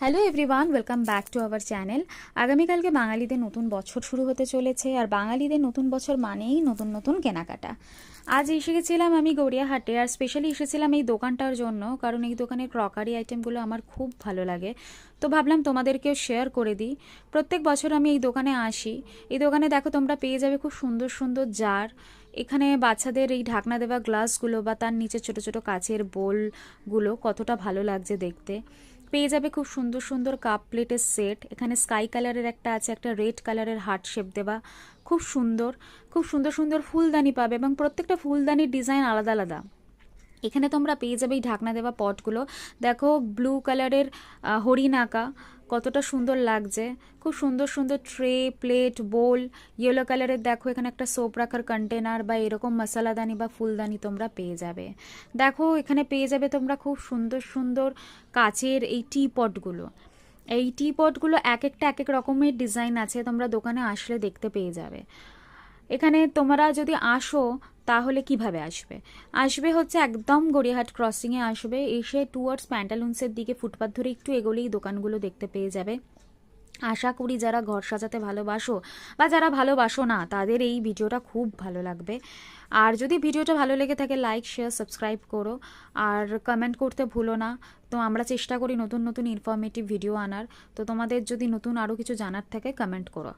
Hello everyone, welcome back to our channel. আগামীকালকে বাঙালিদের নতুন বছর শুরু হতে চলেছে, আর বাঙালিদের নতুন বছর মানেই নতুন নতুন কেনাকাটা। আজ এসে গেছিলাম আমি গড়িয়াহাটে, আর স্পেশালি এসেছিলাম এই দোকানটার জন্য, কারণ এই দোকানের ক্রকারি আইটেমগুলো আমার খুব ভালো লাগে। তো ভাবলাম তোমাদেরকেও শেয়ার করে দিই। প্রত্যেক বছর আমি এই দোকানে আসি। এই দোকানে দেখো তোমরা পেয়ে যাবে খুব সুন্দর সুন্দর জার। এখানে বাচ্চাদের এই ঢাকনা দেওয়া গ্লাসগুলো বা তার নিচে ছোট ছোট কাচের বোলগুলো কতটা ভালো লাগছে দেখতে। পেয়ে যাবে খুব সুন্দর সুন্দর কাপ প্লেটের সেট। এখানে স্কাই কালারের একটা আছে, একটা রেড কালারের হার্ট শেপ দেওয়া, খুব সুন্দর। খুব সুন্দর সুন্দর ফুলদানি পাবে, এবং প্রত্যেকটা ফুলদানির ডিজাইন আলাদা আলাদা। এখানে তোমরা পেয়ে যাবে এই ঢাকনা দেওয়া পটগুলো। দেখো ব্লু কালারের হরিণ আঁকা, কতটা সুন্দর লাগছে। খুব সুন্দর সুন্দর ট্রে, প্লেট, বোল। ইয়েলো কালারের দেখো এখানে একটা সোপ রাখার কন্টেনার বা এরকম মশলাদানি বা ফুলদানি তোমরা পেয়ে যাবে। দেখো এখানে পেয়ে যাবে তোমরা খুব সুন্দর সুন্দর কাচের এই টি পটগুলো। এই টি পটগুলো এক একটা এক এক রকমের ডিজাইন আছে, তোমরা দোকানে আসলে দেখতে পেয়ে যাবে। এখানে তোমরা যদি আসো তাহলে কিভাবে আসবে? আসবে হচ্ছে একদম গড়িয়াহাট ক্রসিংয়ে আসবে, এসে টুয়ার্ডস প্যান্টালুন্সের দিকে ফুটপাথ ধরে একটু এগোলেই দোকানগুলো দেখতে পেয়ে যাবে। আশা করি যারা ঘর সাজাতে ভালোবাসো বা যারা ভালোবাসো না তাদের এই ভিডিওটা খুব ভালো লাগবে। আর যদি ভিডিওটা ভালো লেগে থাকে লাইক, শেয়ার, সাবস্ক্রাইব করো, আর কমেন্ট করতে ভুলো না। তো আমরা চেষ্টা করি নতুন নতুন ইনফরমেটিভ ভিডিও আনার। তো তোমাদের যদি নতুন আরও কিছু জানার থাকে কমেন্ট করো।